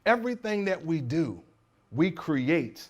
Everything that we do, we create.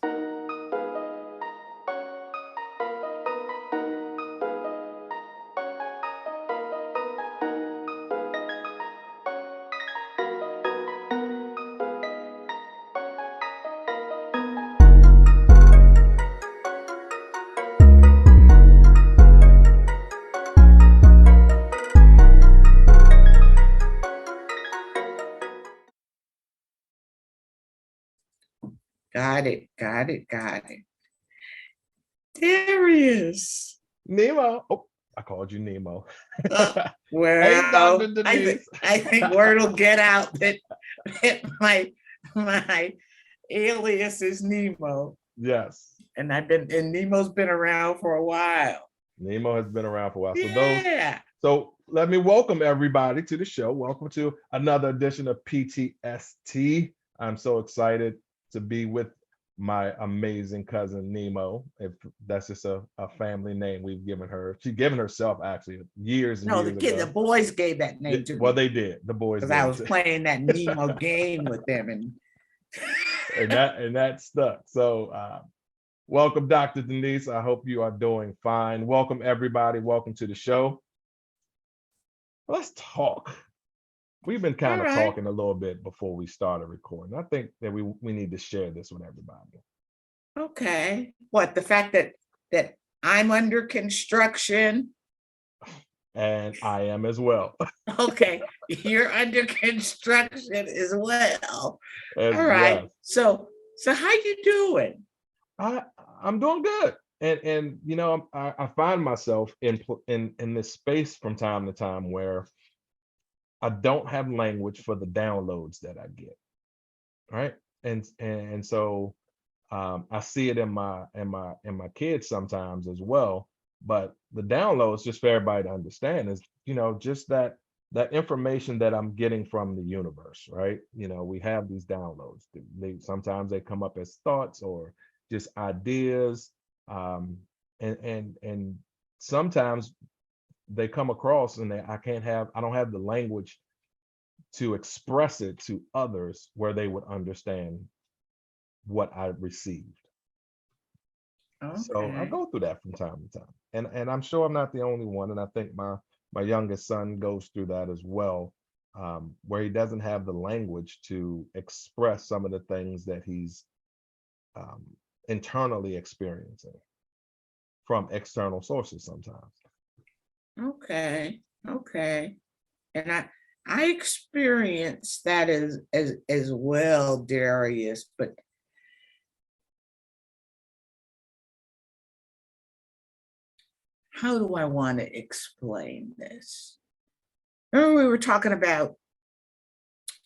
Got it, got it, got it. There he is. Nemo. Oh, I called you Nemo. Hey, Well, Dr. Denise. I think word will get out that my alias is Nemo, Yes. and Nemo's been around for a while. Nemo has been around for a while. Yeah. So let me welcome everybody to the show. Welcome to another edition of PTST. I'm so excited to be with my amazing cousin Nemo. If that's just a family name we've given her. She's given herself actually years and No, years ago. the boys gave that name to Well, me they did. The boys because did. I was playing that Nemo game with them, and that stuck. So welcome, Dr. Denise. I hope you are doing fine. Welcome, everybody. Welcome to the show. Let's talk. We've been kind of talking a little bit before we started recording. I think that we need to share this with everybody. Okay. What, the fact that I'm under construction? And I am as well. Okay, you're under construction as well. All right. Yes. So how you doing? I'm doing good. And you know, I find myself in this space from time to time where I don't have language for the downloads that I get. Right. And so I see it in my kids sometimes as well. But the downloads, just for everybody to understand, is, you know, just that information that I'm getting from the universe, right? You know, we have these downloads. Sometimes they come up as thoughts or just ideas, and sometimes they come across and I don't have the language to express it to others where they would understand what I received. Okay. So I go through that from time to time, and I'm sure I'm not the only one. And I think my youngest son goes through that as well, where he doesn't have the language to express some of the things that he's internally experiencing from external sources sometimes. Okay, and I experienced that as well, Darius, but how do I want to explain this? Remember we were talking about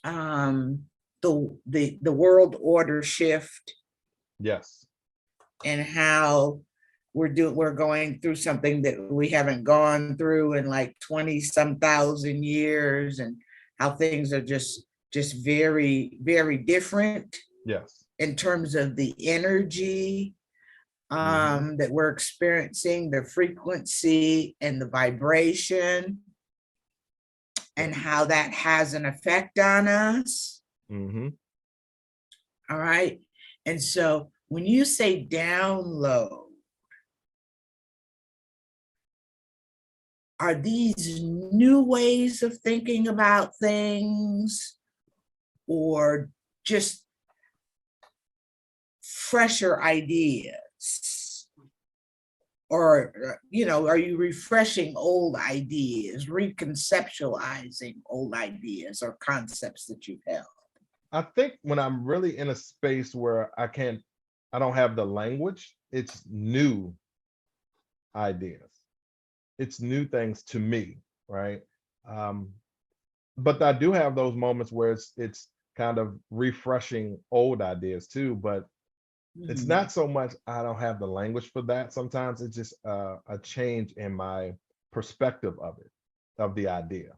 the world order shift? Yes. And how we're going through something that we haven't gone through in like 20 some thousand years, and how things are just very, very different. Yes. In terms of the energy that we're experiencing, the frequency and the vibration, and how that has an effect on us. All right. And so when you say download, are these new ways of thinking about things, or just fresher ideas? Or, you know, are you refreshing old ideas, reconceptualizing old ideas or concepts that you've held? I think when I'm really in a space where I don't have the language, it's new ideas. It's new things to me, right? But I do have those moments where it's kind of refreshing old ideas too, but it's not so much I don't have the language for that. Sometimes it's just a change in my perspective of the idea.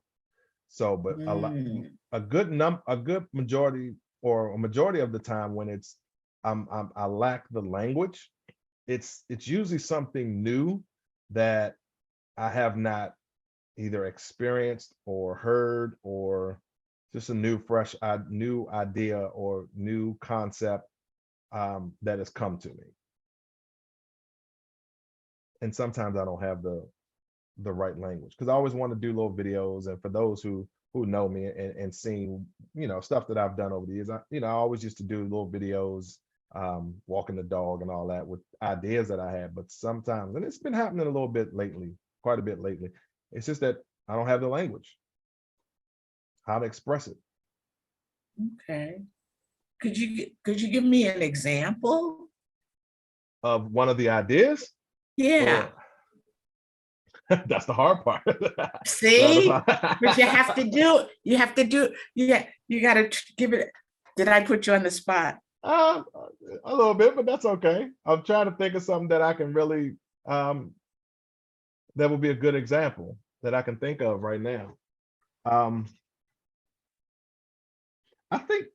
So, but a good majority, or a majority of the time when it's I lack the language, it's usually something new that I have not either experienced or heard or just a new, fresh, new idea or new concept that has come to me. And sometimes I don't have the right language because I always want to do little videos. And for those who know me and seen, stuff that I've done over the years, I always used to do little videos, walking the dog and all that with ideas that I had. But sometimes, and it's been happening a little bit lately, quite a bit lately. It's just that I don't have the language, how to express it. Okay. Could you give me an example? Of one of the ideas, Yeah. or that's the hard part. See, but you have to do it. You have to do it. You got to give it. Did I put you on the spot? A little bit, but that's okay. I'm trying to think of something that I can really, that would be a good example that I can think of right now. I think,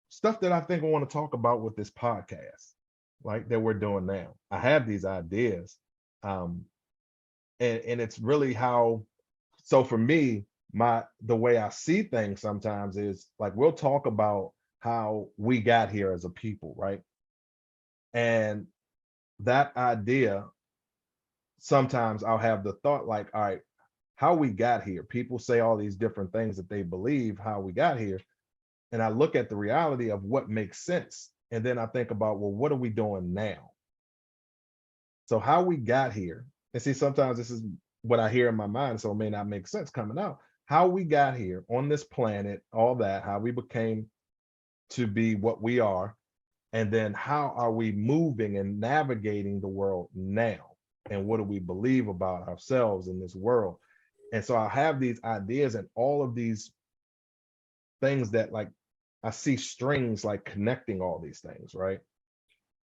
stuff that I think I want to talk about with this podcast, like that we're doing now. I have these ideas, and it's really how. So for me, the way I see things sometimes is like we'll talk about how we got here as a people, right? And that idea, sometimes I'll have the thought like, all right, how we got here. People say all these different things that they believe how we got here. And I look at the reality of what makes sense. And then I think about, well, what are we doing now? So how we got here, and see, sometimes this is what I hear in my mind, so it may not make sense coming out. How we got here on this planet, all that, how we became to be what we are, and then how are we moving and navigating the world now? And what do we believe about ourselves in this world? And so I have these ideas and all of these things that, like, I see strings like connecting all these things, right?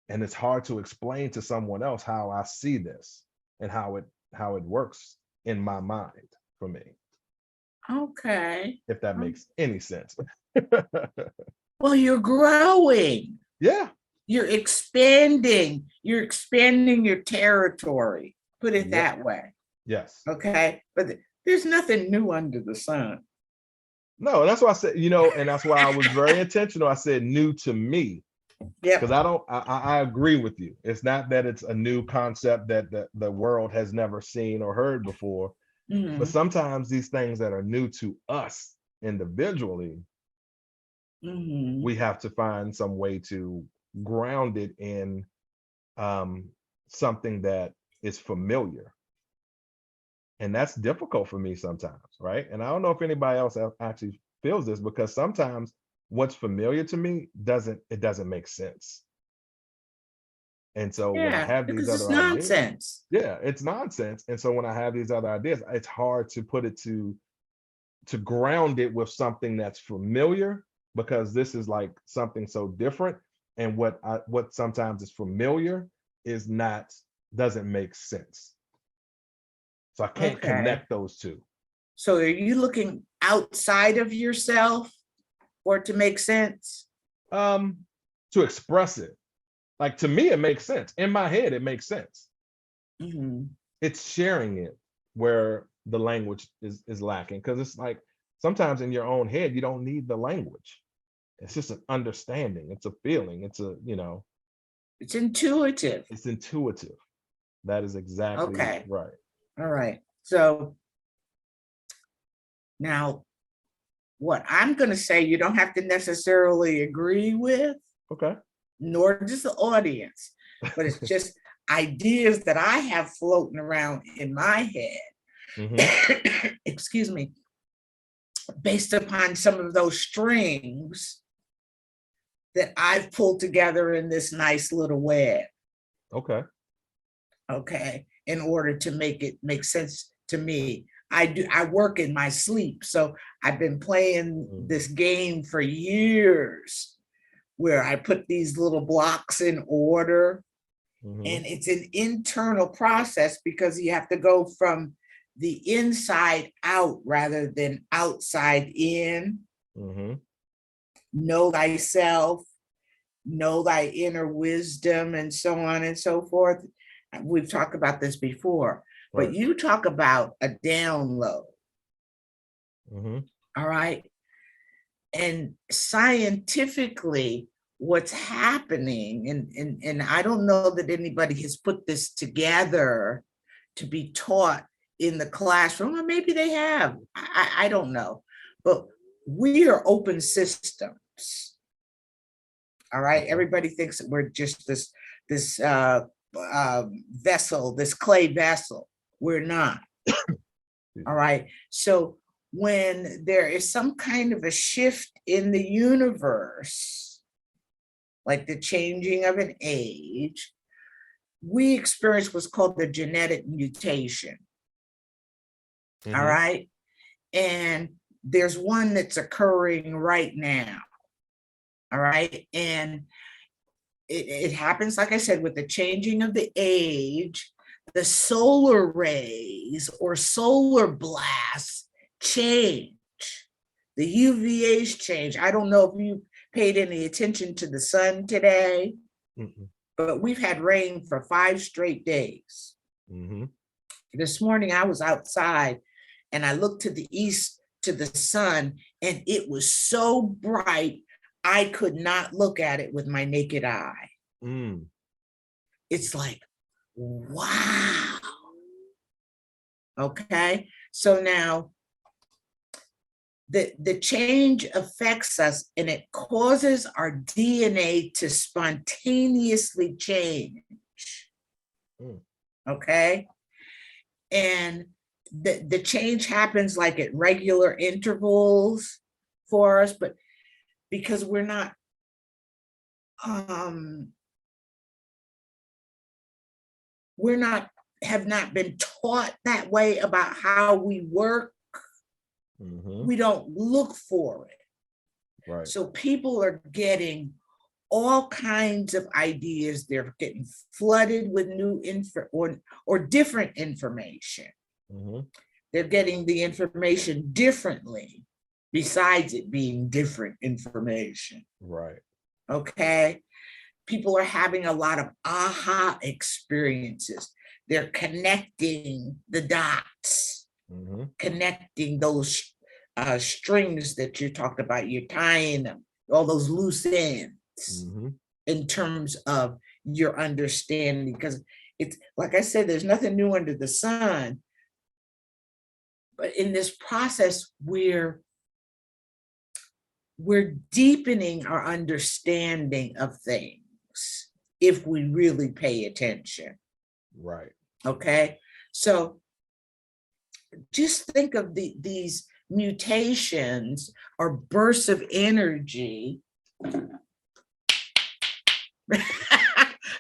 And it's hard to explain to someone else how I see this and how it works in my mind for me. Okay. If that makes any sense. Well, you're growing. Yeah. You're expanding. You're expanding your territory. Put it that way. Yes. Okay. But there's nothing new under the sun. No, that's why I said, and that's why I was very intentional. I said new to me. Yeah. Because I agree with you. It's not that it's a new concept that the world has never seen or heard before. Mm-hmm. But sometimes these things that are new to us individually, Mm-hmm. we have to find some way to ground it in something that is familiar. And that's difficult for me sometimes, right? And I don't know if anybody else actually feels this, because sometimes what's familiar to me doesn't make sense. And so when I have these other ideas, nonsense. Yeah, it's nonsense. And so when I have these other ideas, it's hard to put it to ground it with something that's familiar, because this is like something so different. And what sometimes is familiar doesn't make sense. So I can't connect those two. So are you looking outside of yourself or to make sense? To express it. Like, to me, it makes sense. In my head, it makes sense. Mm-hmm. It's sharing it where the language is lacking. Because it's like sometimes in your own head, you don't need the language. It's just an understanding. It's a feeling. It's It's intuitive. It's intuitive. That is exactly right. All right. So now what I'm going to say, you don't have to necessarily agree with. Okay. Nor does the audience, but it's just ideas that I have floating around in my head. Mm-hmm. Excuse me. Based upon some of those strings that I've pulled together in this nice little web. Okay. In order to make it make sense to me. I work in my sleep. So I've been playing this game for years, where I put these little blocks in order. Mm-hmm. And it's an internal process, because you have to go from the inside out rather than outside in. Mm-hmm. Know thyself, know thy inner wisdom, and so on and so forth. We've talked about this before, right. But you talk about a download. Mm-hmm. All right. And scientifically, what's happening, and I don't know that anybody has put this together to be taught in the classroom, or maybe they have. I don't know. But we are open systems. All right. Everybody thinks that we're just this vessel, this clay vessel. We're not. All right. So when there is some kind of a shift in the universe, like the changing of an age, we experience what's called the genetic mutation. Mhm. All right. And there's one that's occurring right now. All right. And it happens, like I said, with the changing of the age, the solar rays or solar blasts change. The UVAs change. I don't know if you paid any attention to the sun today, Mm-mm. but we've had rain for 5 straight days. Mhm. This morning I was outside and I looked to the east to the sun, and it was so bright I could not look at it with my naked eye. Mm. It's like, wow. Okay. So now the change affects us, and it causes our DNA to spontaneously change. Mm. Okay. And the change happens like at regular intervals for us, but because we're not have not been taught that way about how we work, Mhm. we don't look for it. Right. So people are getting all kinds of ideas. They're getting flooded with new info or different information. Mhm. They're getting the information differently, besides it being different information. Right. Okay. People are having a lot of aha experiences. They're connecting the dots, Mhm. connecting those strings that you talked about. You're tying them, all those loose ends, Mhm. in terms of your understanding. Because it's like I said, there's nothing new under the sun. But in this process, we're deepening our understanding of things if we really pay attention. Right. Okay. So just think of these mutations or bursts of energy,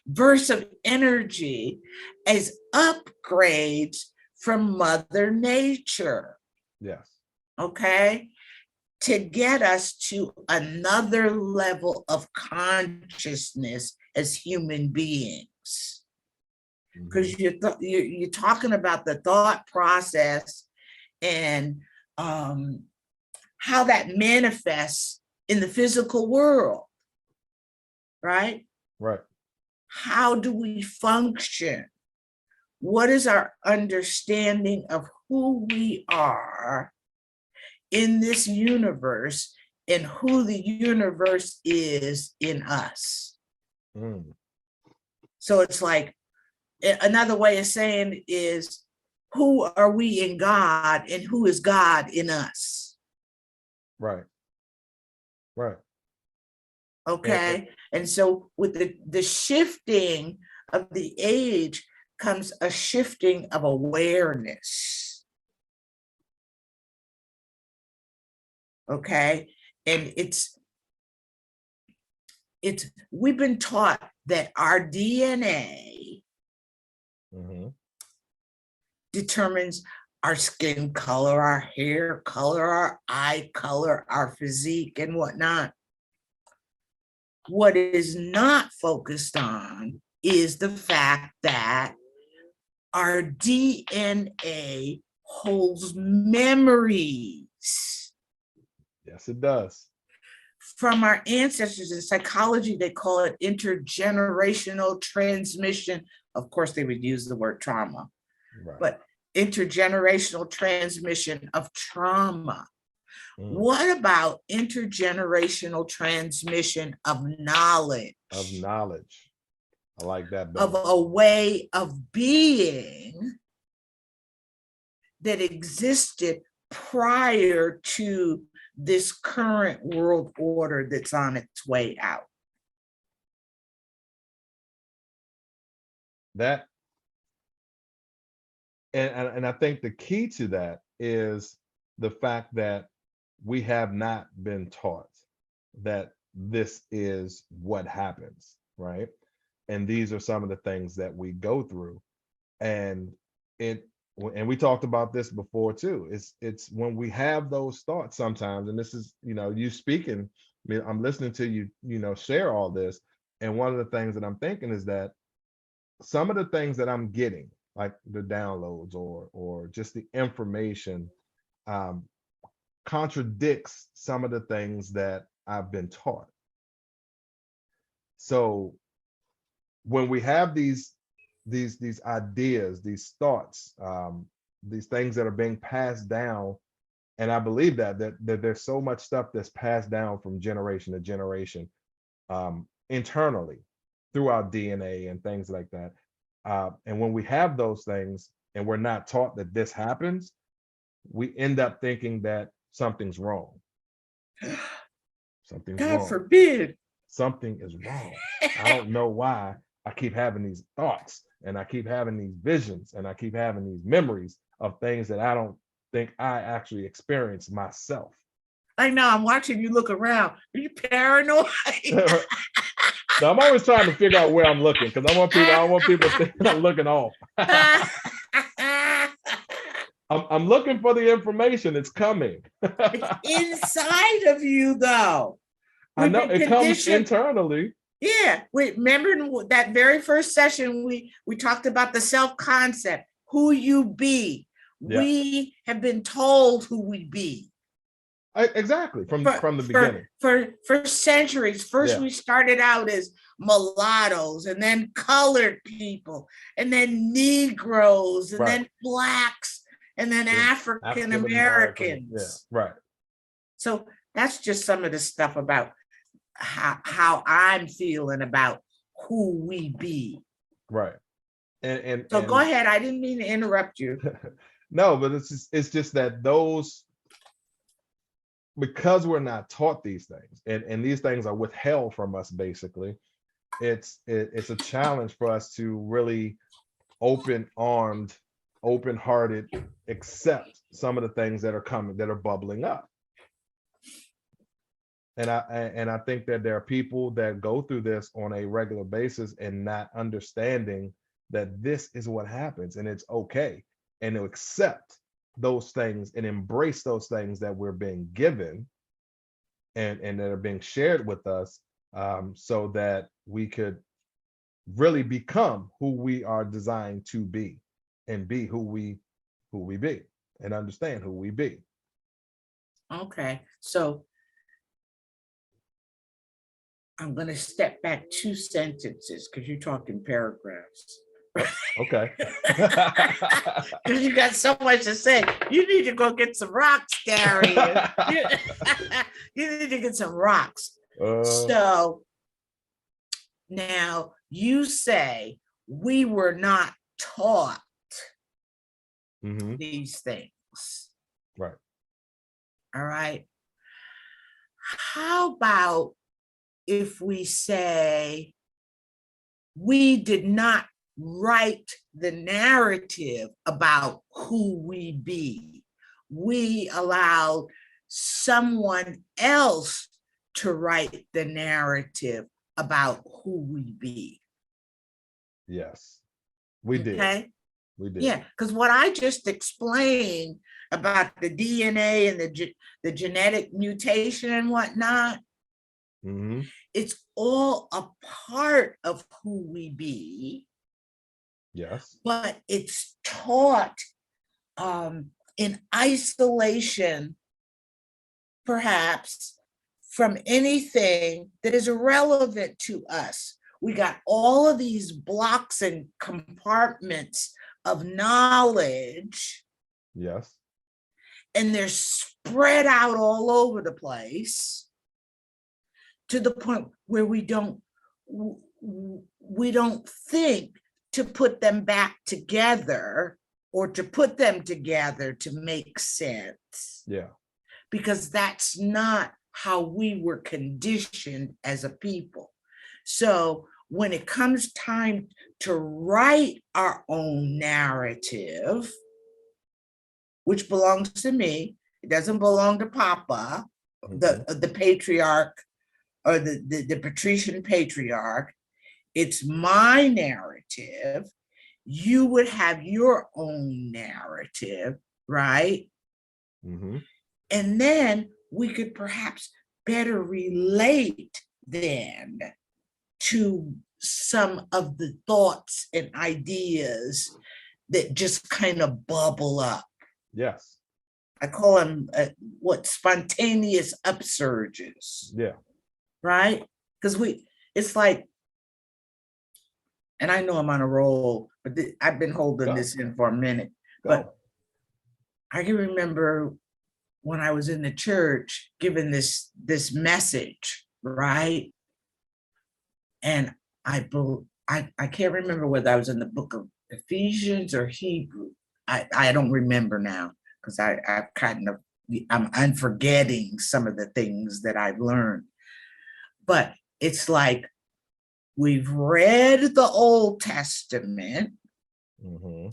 bursts of energy as upgrades from Mother Nature. Yes. Okay. To get us to another level of consciousness as human beings. Because Mhm. you're talking about the thought process and how that manifests in the physical world, right? Right. How do we function? What is our understanding of who we are in this universe and who the universe is in us? Mm. So it's like, another way of saying is, who are we in God and who is God in us? Right. Right. Okay. And so with the shifting of the age comes a shifting of awareness. Okay. And it's we've been taught that our DNA Mhm. determines our skin color, our hair color, our eye color, our physique, and whatnot. What is not focused on is the fact that our DNA holds memories Yes, it does. from our ancestors. In psychology, they call it intergenerational transmission. Of course, they would use the word trauma, Right. but intergenerational transmission of trauma. Mm. What about intergenerational transmission of knowledge? Of knowledge. I like that Of better. a way of being that existed prior to this current world order that's on its way out. That, and I think the key to that is the fact that we have not been taught that this is what happens, right? And these are some of the things that we go through. And it, and we talked about this before too. It's when we have those thoughts sometimes, and this is, you speaking, I mean, I'm listening to you, share all this. And one of the things that I'm thinking is that some of the things that I'm getting, like the downloads or just the information, um, contradicts some of the things that I've been taught. So when we have these ideas, these thoughts, these things that are being passed down, and I believe that there's so much stuff that's passed down from generation to generation, internally through our DNA and things like that. And when we have those things and we're not taught that this happens, we end up thinking that something's wrong. Something's God wrong. forbid. Something is wrong. I don't know why I keep having these thoughts and I keep having these visions and I keep having these memories of things that I don't think I actually experienced myself. I know, I'm watching you look around. Are you paranoid? So I'm always trying to figure out where I'm looking because I don't want people to think I'm looking off. I'm looking for the information. It's coming. It's inside of you, though. I know it comes internally. Yeah, remember that very first session we talked about the self-concept, who you be. Yeah. We have been told who we be. Exactly, from the beginning. For centuries. First, we started out as mulattoes, and then colored people, and then Negroes, and then Blacks, and then African Americans. Yeah, right. So that's just some of the stuff about how I'm feeling about who we be. Right. And so go ahead. I didn't mean to interrupt you. No, but it's just that those, because we're not taught these things and these things are withheld from us, basically, it's a challenge for us to really open-armed, open-hearted, accept some of the things that are coming, that are bubbling up. And I think that there are people that go through this on a regular basis and not understanding that this is what happens and it's okay, and to accept those things and embrace those things that we're being given and that are being shared with us, so that we could really become who we are designed to be and be who we be and understand who we be. Okay, so I'm going to step back 2 sentences because you're talking paragraphs. Okay. Because you got so much to say. You need to go get some rocks, Gary. You need to get some rocks. So now you say we were not taught these things. Right. All right. How about if we say we did not write the narrative about who we be? We allowed someone else to write the narrative about who we be. Yes, we did. Okay. We did. Yeah, because what I just explained about the DNA and the genetic mutation and whatnot, it's all a part of who we be. Yes. But it's taught in isolation, perhaps, from anything that is irrelevant to us. We got all of these blocks and compartments of knowledge. Yes. and they're spread out all over the place to the point where we don't think to put them back together or to put them together to make sense. Yeah. Because that's not how we were conditioned as a people. So when it comes time to write our own narrative, which belongs to me, it doesn't belong to Papa, the patriarch, or the patrician patriarch. It's my narrative. You would have your own narrative, right? Mm-hmm. And then we could perhaps better relate then to some of the thoughts and ideas that just kind of bubble up. Yes. I call them spontaneous upsurges. Yeah. Right? Because it's like, and I know I'm on a roll, but I've been holding this in for a minute. But I can remember when I was in the church giving this message, right? And I can't remember whether I was in the book of Ephesians or Hebrew. I don't remember now because I'm unforgetting some of the things that I've learned. But it's like we've read the Old Testament. Mm-hmm.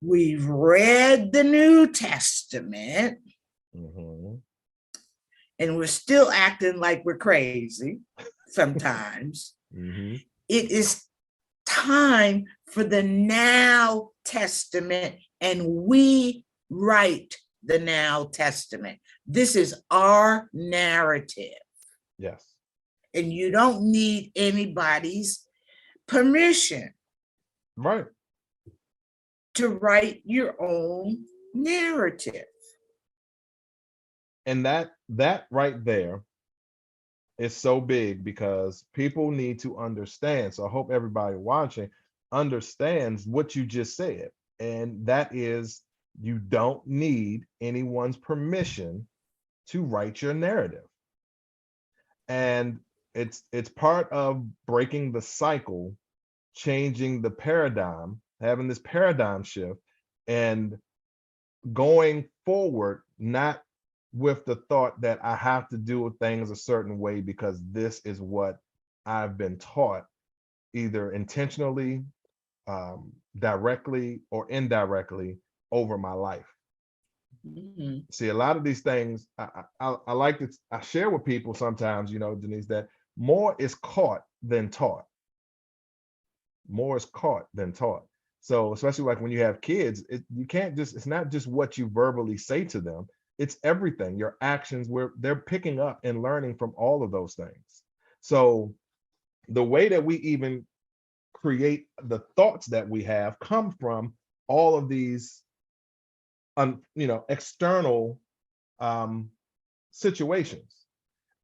We've read the New Testament. Mm-hmm. And we're still acting like we're crazy sometimes. Mm-hmm. It is time for the Now Testament, and we write the Now Testament. This is our narrative. Yes. And you don't need anybody's permission. Right. To write your own narrative. And that right there is so big because people need to understand. So I hope everybody watching understands what you just said. And that is, you don't need anyone's permission to write your narrative. And it's part of breaking the cycle, changing the paradigm, having this paradigm shift, and going forward, not with the thought that I have to do things a certain way because this is what I've been taught, either intentionally, directly, or indirectly over my life. Mm-hmm. See, a lot of these things I like to I share with people sometimes, Denise, that more is caught than taught. More is caught than taught. So especially like when you have kids, it's not just what you verbally say to them, it's everything, your actions, where they're picking up and learning from all of those things. So the way that we even create the thoughts that we have come from all of these external situations.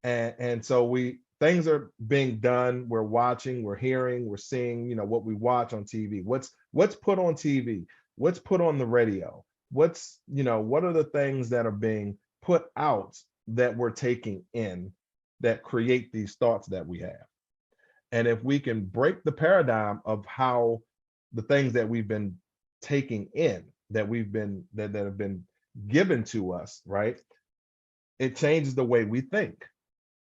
And so things are being done, we're watching, we're hearing, we're seeing, what we watch on TV, what's put on TV, what's put on the radio, what are the things that are being put out that we're taking in that create these thoughts that we have. And if we can break the paradigm of how the things that we've been taking in, that have been given to us, right? It changes the way we think.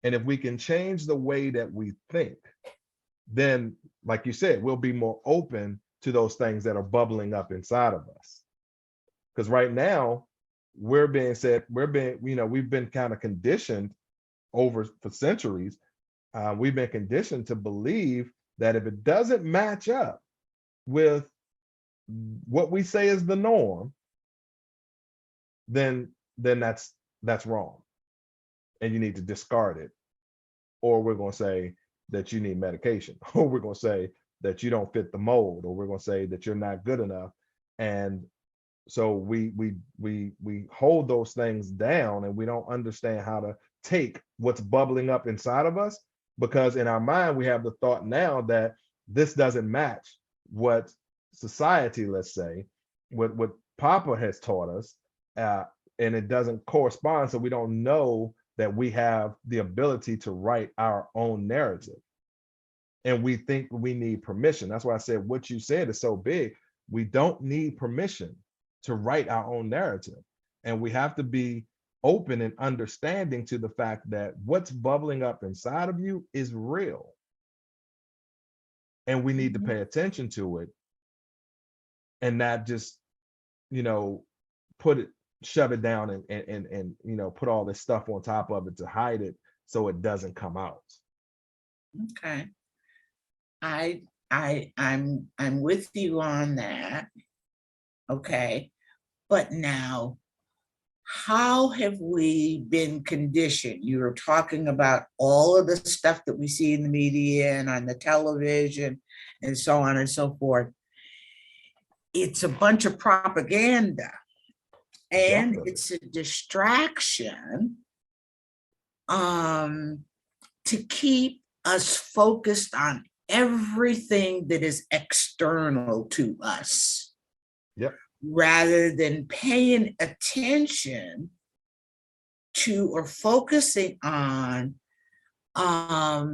And if we can change the way that we think, then, like you said, we'll be more open to those things that are bubbling up inside of us. Because right now, we've been kind of conditioned for centuries. We've been conditioned to believe that if it doesn't match up with what we say is the norm, then that's wrong. And you need to discard it. Or we're going to say that you need medication, or we're going to say that you don't fit the mold, or we're going to say that you're not good enough. And so we hold those things down, and we don't understand how to take what's bubbling up inside of us, because in our mind we have the thought now that this doesn't match what society, let's say, what Papa has taught us, and it doesn't correspond. So we don't know that we have the ability to write our own narrative. And we think we need permission. That's why I said what you said is so big. We don't need permission to write our own narrative. And we have to be open and understanding to the fact that what's bubbling up inside of you is real. And we need to pay attention to it and not just, you know, shove it down and you know, put all this stuff on top of it to hide it so it doesn't come out. Okay. I'm with you on that. Okay. But now, how have we been conditioned? You were talking about all of the stuff that we see in the media and on the television and so on and so forth. It's a bunch of propaganda, and Definitely. it's a distraction to keep us focused on everything that is external to us. Yep. Rather than paying attention to or focusing on a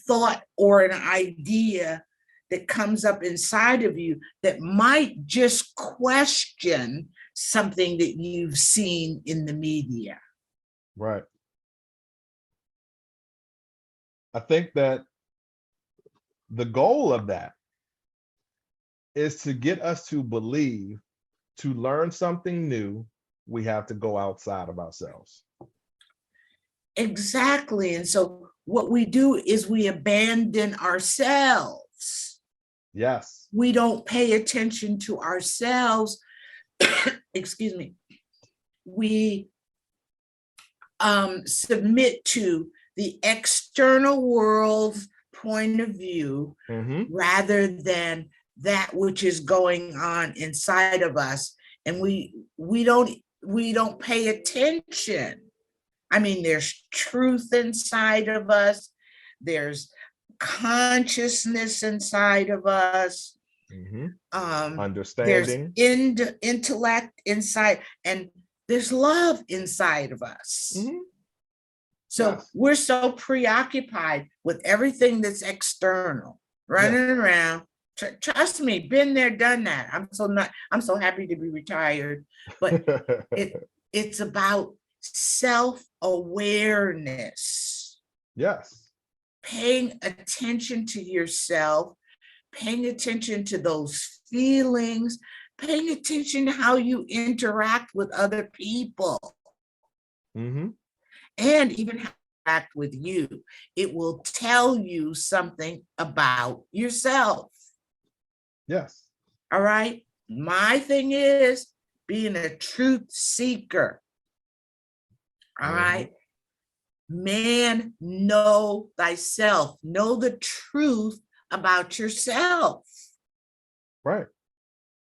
thought or an idea that comes up inside of you that might just question something that you've seen in the media. Right. I think that the goal of that is to get us to believe to learn something new, we have to go outside of ourselves. Exactly. And so what we do is we abandon ourselves. Yes. We don't pay attention to ourselves. Excuse me. We submit to the external world's point of view rather than that which is going on inside of us, and we don't pay attention. I mean, there's truth inside of us, there's consciousness inside of us, Understanding, there's intellect inside, and there's love inside of us. So yes. we're so preoccupied with everything that's external, running around. Trust me, been there, done that. I'm so happy to be retired, but it's about self-awareness. Yes. Paying attention to yourself, paying attention to those feelings, paying attention to how you interact with other people. And even how to interact with you. It will tell you something about yourself. Yes. All right. My thing is being a truth seeker. All right. Man, know thyself. Know the truth about yourself. Right.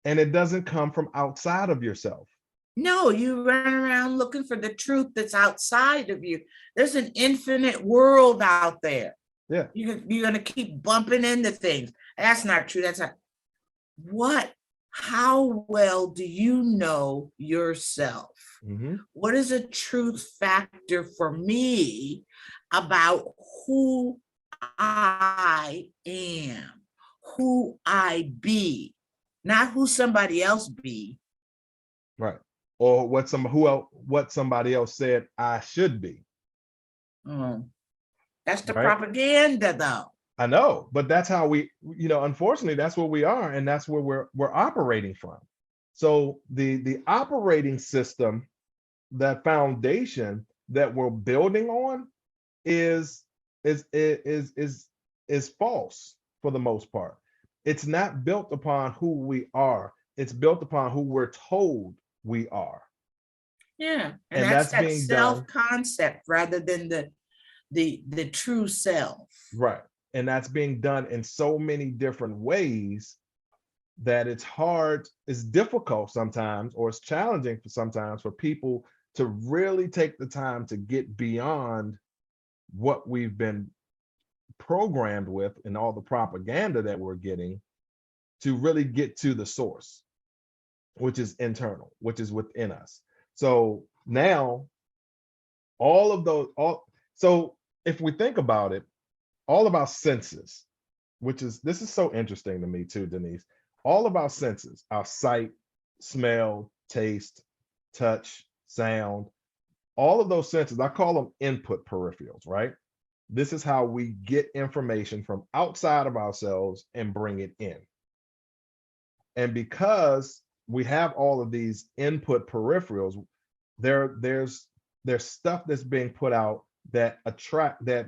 And it doesn't come from outside of yourself. No, you run around looking for the truth that's outside of you. There's an infinite world out there. Yeah. You're going to keep bumping into things. That's not true. That's not. How well do you know yourself? What is a truth factor for me about who I am, who I be, not who somebody else be. Right. Or what somebody else said I should be. That's the propaganda, though. I know, but that's how we, unfortunately, that's where we are, and that's where we're operating from. So the operating system, that foundation that we're building on is false for the most part. It's not built upon who we are. It's built upon who we're told we are. Yeah, and that's that self-concept rather than the true self. Right. And that's being done in so many different ways that it's difficult sometimes, or it's challenging sometimes for people to really take the time to get beyond what we've been programmed with and all the propaganda that we're getting, to really get to the source, which is internal, which is within us. So now all of those, so if we think about it, all of our senses, this is so interesting to me too, Denise. All of our senses, our sight, smell, taste, touch, sound, all of those senses, I call them input peripherals, right? This is how we get information from outside of ourselves and bring it in. And because we have all of these input peripherals, there's stuff that's being put out that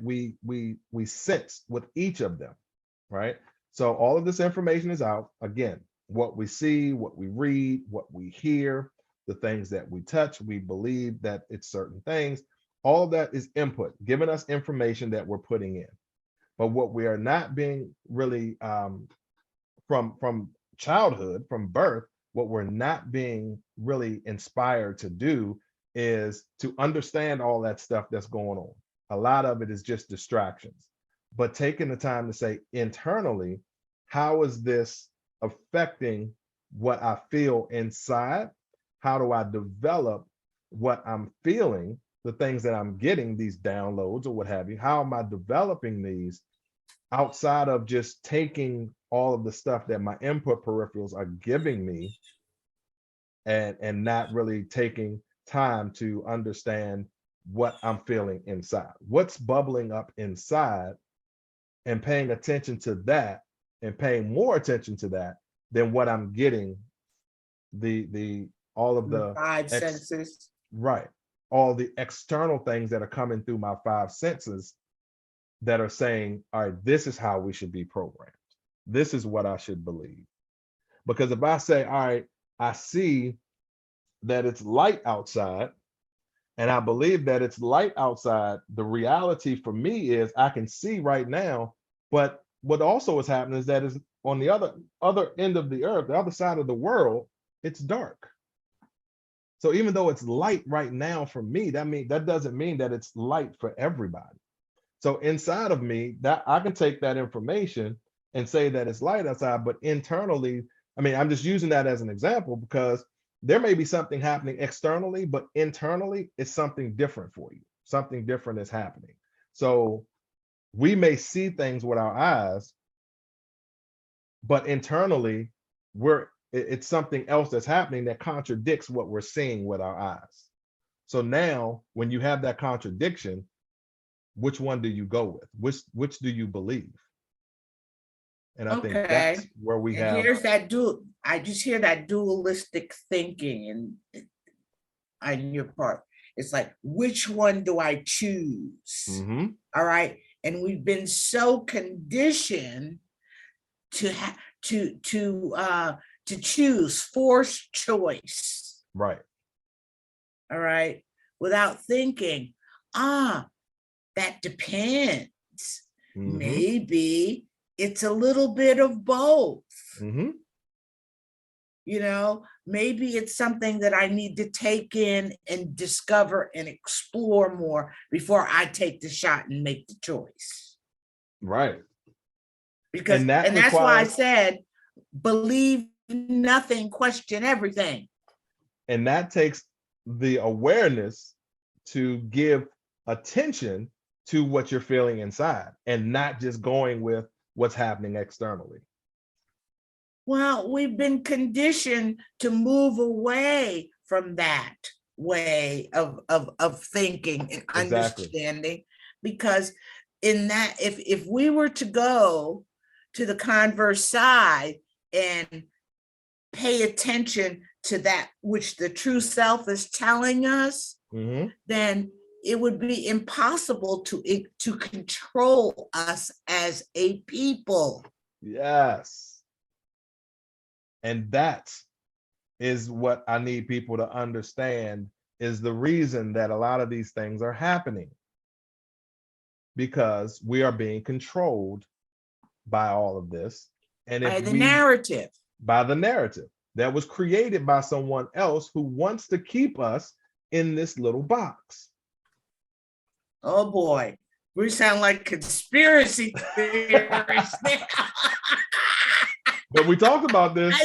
we sense with each of them, right? So all of this information is out. Again, what we see, what we read, what we hear, the things that we touch, we believe that it's certain things. All of that is input, giving us information that we're putting in. But what we are not being really from childhood, from birth, what we're not being really inspired to do is to understand all that stuff that's going on. A lot of it is just distractions. But taking the time to say internally, how is this affecting what I feel inside? How do I develop what I'm feeling, the things that I'm getting, these downloads or what have you? How am I developing these outside of just taking all of the stuff that my input peripherals are giving me and not really taking time to understand what I'm feeling inside, what's bubbling up inside, and paying attention to that and paying more attention to that than what I'm getting the all of the five senses. Right, all the external things that are coming through my five senses that are saying, all right, this is how we should be programmed. This is what I should believe. Because if I say, all right, I see that it's light outside and I believe that it's light outside, the reality for me is I can see right now, but what also is happening is that is on the other end of the earth, the other side of the world, it's dark. So even though it's light right now for me, that doesn't mean that it's light for everybody. So inside of me, that I can take that information and say that it's light outside, but internally, I'm just using that as an example because there may be something happening externally, but internally, it's something different for you. Something different is happening. So we may see things with our eyes, but internally, it's something else that's happening that contradicts what we're seeing with our eyes. So now, when you have that contradiction, which one do you go with? Which do you believe? And I think that's where we and have. Here's that I just hear that dualistic thinking on your part. It's like, which one do I choose? Mm-hmm. All right. And we've been so conditioned to choose, forced choice. Right. All right. Without thinking, that depends. Mm-hmm. Maybe it's a little bit of both. Mm-hmm. Maybe it's something that I need to take in and discover and explore more before I take the shot and make the choice. Right. Because that's why I said, believe nothing, question everything. And that takes the awareness to give attention to what you're feeling inside and not just going with what's happening externally. Well, we've been conditioned to move away from that way of thinking and understanding, because in that, if we were to go to the converse side and pay attention to that which the true self is telling us, mm-hmm. then it would be impossible to control us as a people. Yes. And that is what I need people to understand is the reason that a lot of these things are happening. Because we are being controlled by all of this. And by the narrative that was created by someone else who wants to keep us in this little box. Oh boy, we sound like conspiracy theorists. But we talked about this.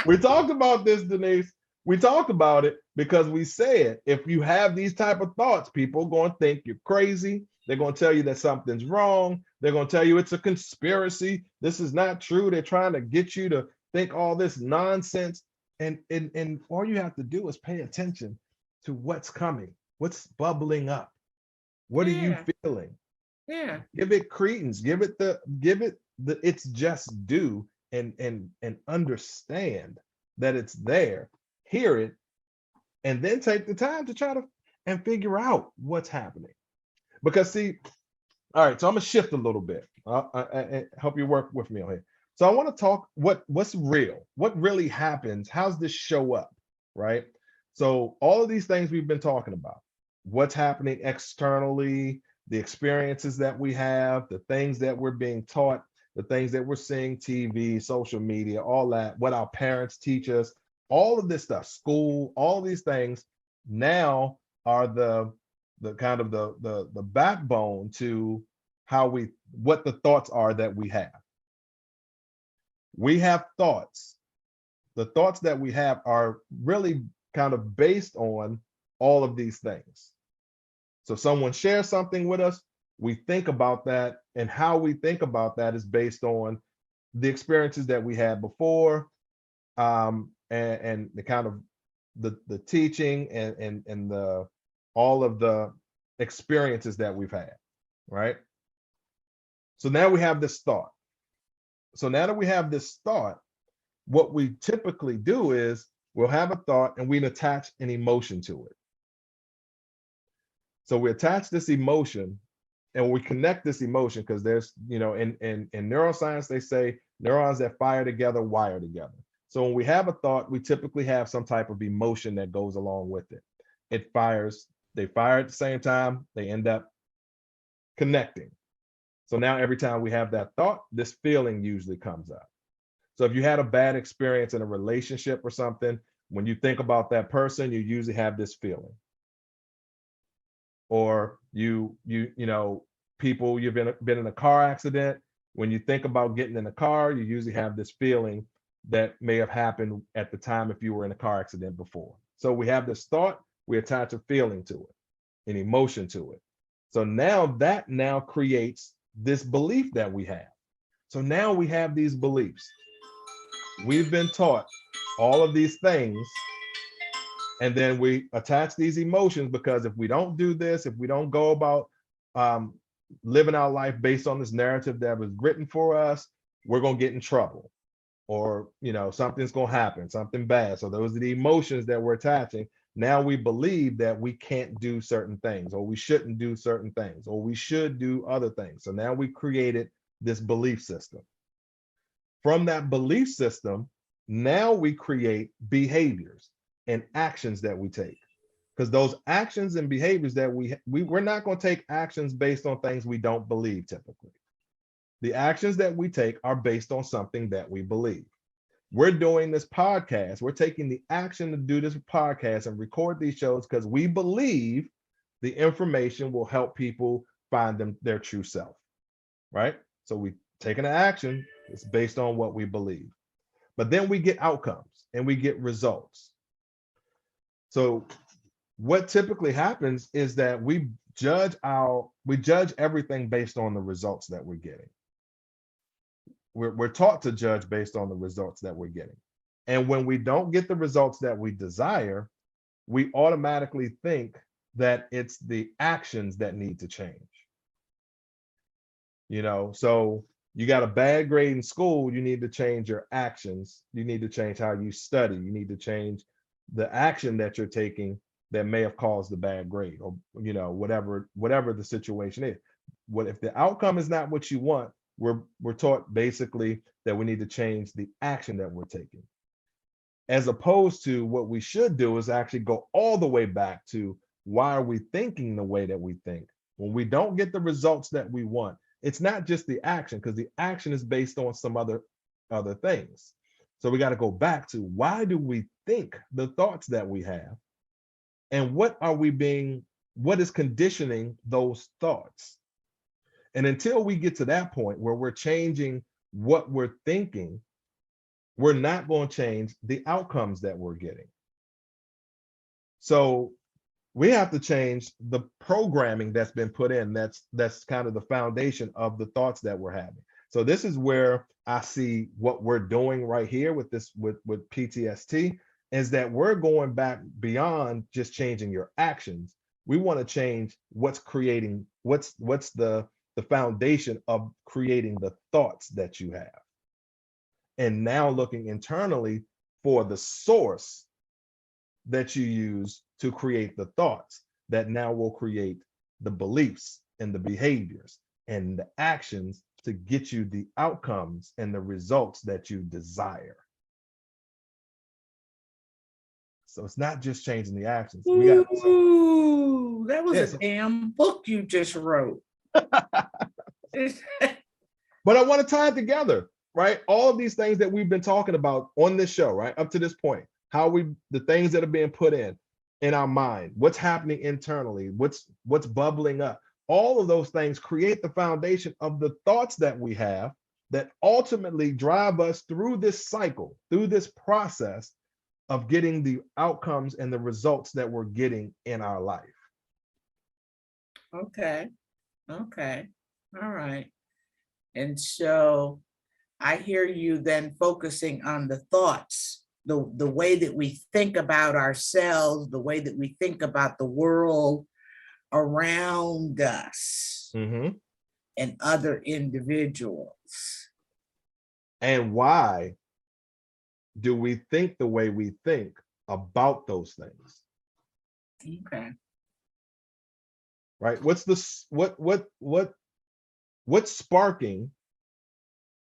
We talked about this, Denise. We talked about it because we said if you have these type of thoughts, people are going to think you're crazy. They're going to tell you that something's wrong. They're going to tell you it's a conspiracy. This is not true. They're trying to get you to think all this nonsense. And all you have to do is pay attention to what's coming, what's bubbling up. What are you Yeah, feeling? yeah, Give it credence. Give it the its just due, and understand that it's there. Hear it, and then take the time to try to and figure out what's happening. Because see, all right, so I'm gonna shift a little bit. I help you work with me on here. So I want to talk what's real, what really happens, how's this show up, right? So all of these things we've been talking about, what's happening externally, the experiences that we have, the things that we're being taught, the things that we're seeing, TV, social media, all that, what our parents teach us, all of this stuff, school, all these things now are the kind of the backbone to how we what the thoughts are that we have. We have thoughts. The thoughts that we have are really kind of based on all of these things. So someone shares something with us, we think about that, and how we think about that is based on the experiences that we had before, and the kind of the teaching and the all of the experiences that we've had, right? So now we have this thought. So now that we have this thought, what we typically do is we'll have a thought and we attach an emotion to it. So we attach this emotion and we connect this emotion because there's, in neuroscience, they say neurons that fire together wire together. So when we have a thought, we typically have some type of emotion that goes along with it. It fires, they fire at the same time, they end up connecting. So now every time we have that thought, this feeling usually comes up. So if you had a bad experience in a relationship or something, when you think about that person, you usually have this feeling. Or people, you've been in a car accident. When you think about getting in a car, you usually have this feeling that may have happened at the time if you were in a car accident before. So we have this thought, we attach a feeling to it, an emotion to it. So now that now creates this belief that we have. So now we have these beliefs. We've been taught all of these things, and then we attach these emotions because if we don't do this, if we don't go about living our life based on this narrative that was written for us, we're going to get in trouble, or something's going to happen, something bad. So those are the emotions that we're attaching. Now we believe that we can't do certain things, or we shouldn't do certain things, or we should do other things. So now we created this belief system. From that belief system, now we create behaviors and actions that we take. Because those actions and behaviors that we're not going to take actions based on things we don't believe typically. The actions that we take are based on something that we believe. We're doing this podcast. We're taking the action to do this podcast and record these shows because we believe the information will help people find their true self, right? So we taking an action. It's based on what we believe. But then we get outcomes and we get results. So what typically happens is that we judge everything based on the results that we're getting. We're taught to judge based on the results that we're getting. And when we don't get the results that we desire, we automatically think that it's the actions that need to change. So you got a bad grade in school, you need to change your actions. You need to change how you study. You need to change the action that you're taking that may have caused the bad grade, or whatever the situation is. What if the outcome is not what you want? We're taught basically that we need to change the action that we're taking, as opposed to what we should do is actually go all the way back to why are we thinking the way that we think. When we don't get the results that we want, it's not just the action, because the action is based on some other things. So we got to go back to why do we think the thoughts that we have, and what is conditioning those thoughts. And until we get to that point where we're changing what we're thinking, we're not going to change the outcomes that we're getting. So we have to change the programming that's been put in. That's kind of the foundation of the thoughts that we're having. So this is where I see what we're doing right here with this, with PTSD, is that we're going back beyond just changing your actions. We want to change what's creating, what's the foundation of creating the thoughts that you have. And now looking internally for the source that you use to create the thoughts that now will create the beliefs and the behaviors and the actions to get you the outcomes and the results that you desire. So it's not just changing the actions. We got Ooh, that was yes. a damn book you just wrote. But I want to tie it together, right? All of these things that we've been talking about on this show, right? Up to this point, how the things that are being put in our mind, what's happening internally, what's bubbling up. All of those things create the foundation of the thoughts that we have that ultimately drive us through this cycle, through this process of getting the outcomes and the results that we're getting in our life. Okay. Okay. All right. And so I hear you then focusing on the thoughts, the way that we think about ourselves, the way that we think about the world around us Mm-hmm. and other individuals. And why do we think the way we think about those things? Okay. Right? What's sparking,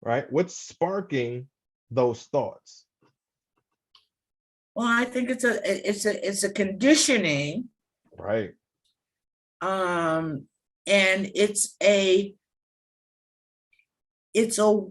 right? What's sparking those thoughts? Well, I think it's a conditioning. Right. And it's a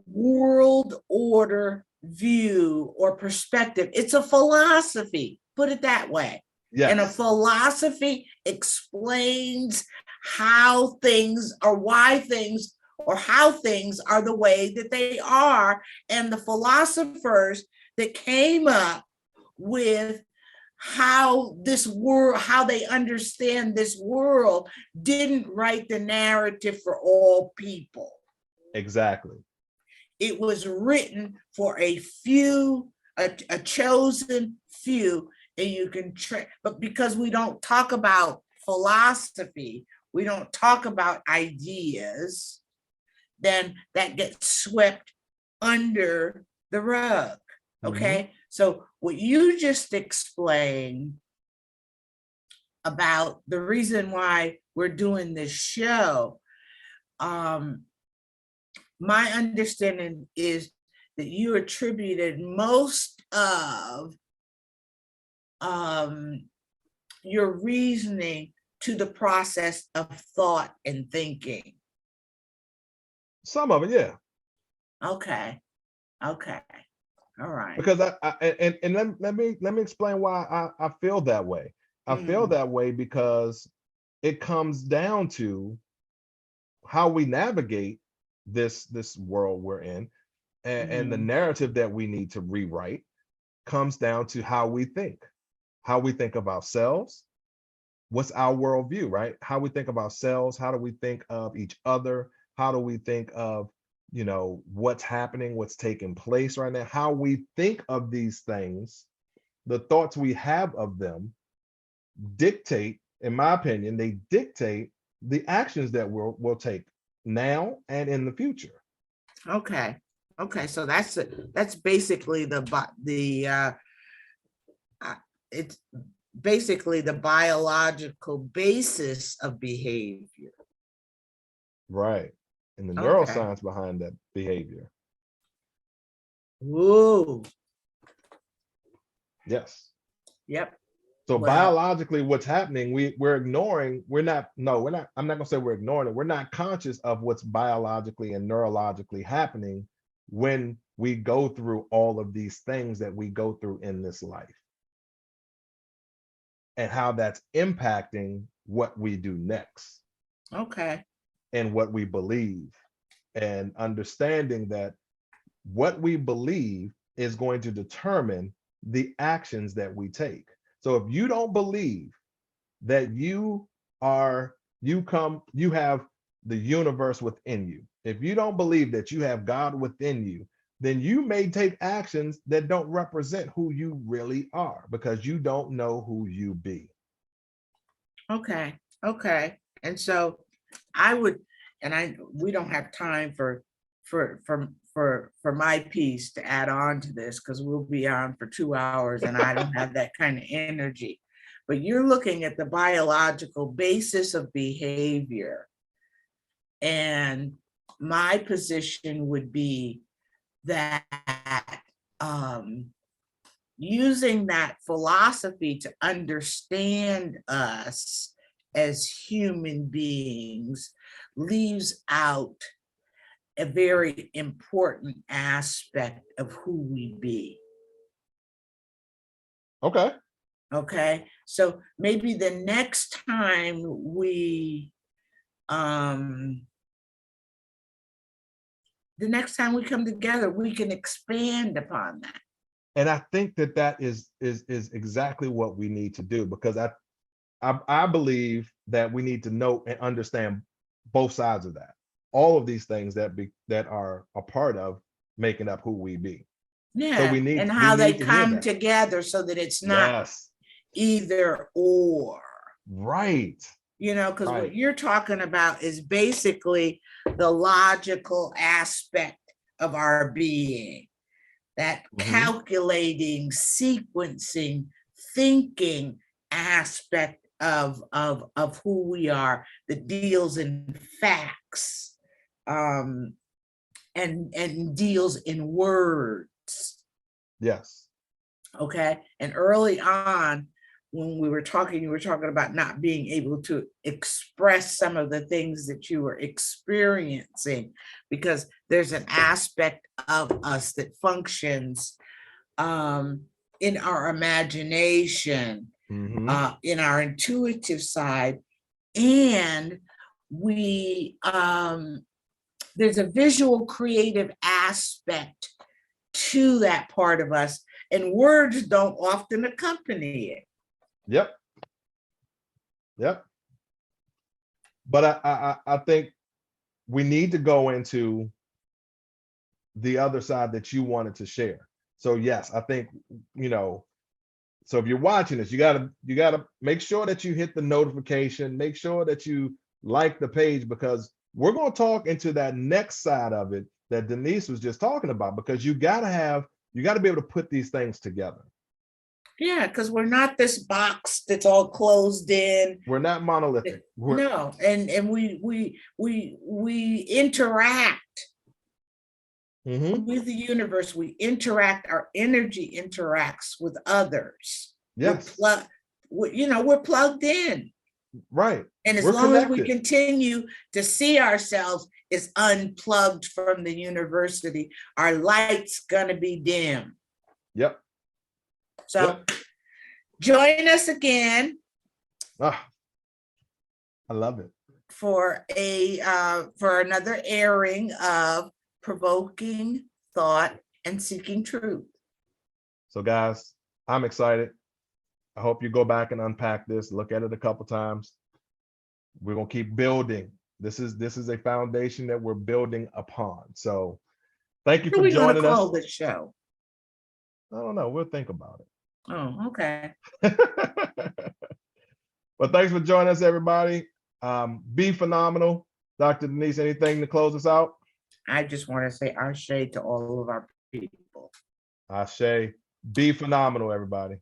world order view or perspective. It's a philosophy, put it that way. Yes. And a philosophy explains how things or why things or how things are the way that they are. And the philosophers that came up with how this world, how they understand this world, didn't write the narrative for all people. Exactly. It was written for a few, a chosen few, and you can but because we don't talk about philosophy, we don't talk about ideas, then that gets swept under the rug. Okay. Mm-hmm. So what you just explained about the reason why we're doing this show, my understanding is that you attributed most of your reasoning to the process of thought and thinking. Some of it, yeah. Okay. Okay. All right. Because let me explain why I feel that way. I feel that way because it comes down to how we navigate this world we're in, and the narrative that we need to rewrite comes down to how we think of ourselves. What's our worldview, right? How we think of ourselves, how do we think of each other, how do we think of, you know, what's happening, what's taking place right now, how we think of these things, the thoughts we have of them dictate, in my opinion, they dictate the actions that we'll take now and in the future. Okay. Okay. So that's basically it's basically the biological basis of behavior. Right. And the neuroscience behind that behavior. Whoa. Yes. Yep. So biologically, what's happening, we're ignoring, I'm not gonna say we're ignoring it. We're not conscious of what's biologically and neurologically happening when we go through all of these things that we go through in this life, and how that's impacting what we do next. Okay. And what we believe, and understanding that what we believe is going to determine the actions that we take. So if you don't believe that you have the universe within you, if you don't believe that you have God within you, then you may take actions that don't represent who you really are because you don't know who you be. Okay. And so we don't have time for my piece to add on to this, because we'll be on for 2 hours and I don't have that kind of energy. But you're looking at the biological basis of behavior. And my position would be that using that philosophy to understand us as human beings leaves out a very important aspect of who we be. Okay. Okay, so maybe the next time we come together, we can expand upon that. And I think that is exactly what we need to do, because I believe that we need to know and understand both sides of that. All of these things that are a part of making up who we be. Yeah, So we need and how they to hear come that. together so that it's not Yes. either or. Right. You know, because Right. what you're talking about is basically the logical aspect of our being, that calculating, sequencing, thinking aspect of who we are, that deals in facts, and deals in words. Yes. Okay. And early on, when you were talking about not being able to express some of the things that you were experiencing, because there's an aspect of us that functions in our imagination, in our intuitive side, and we there's a visual creative aspect to that part of us, and words don't often accompany it. Yep. But I think we need to go into the other side that you wanted to share. So yes, I think, so if you're watching this, you gotta make sure that you hit the notification, make sure that you like the page, because we're going to talk into that next side of it that Denise was just talking about, because you got to be able to put these things together. Yeah, because we're not this box that's all closed in. We're not monolithic. No, and we interact with the universe. We interact. Our energy interacts with others. Yes. We're plugged in. Right. And as long as we continue to see ourselves as unplugged from the university, our light's gonna be dim. Yep. So join us again. I love it. For another airing of Provoking Thought and Seeking Truth. So guys, I'm excited. I hope you go back and unpack this, look at it a couple times. We're gonna keep building. This is a foundation that we're building upon. So thank you for joining us. What are we gonna call this show? I don't know. We'll think about it. Oh, okay. Well, thanks for joining us, everybody. Be phenomenal. Dr. Denise, anything to close us out? I just want to say ashe to all of our people. Ashe. Be phenomenal, everybody.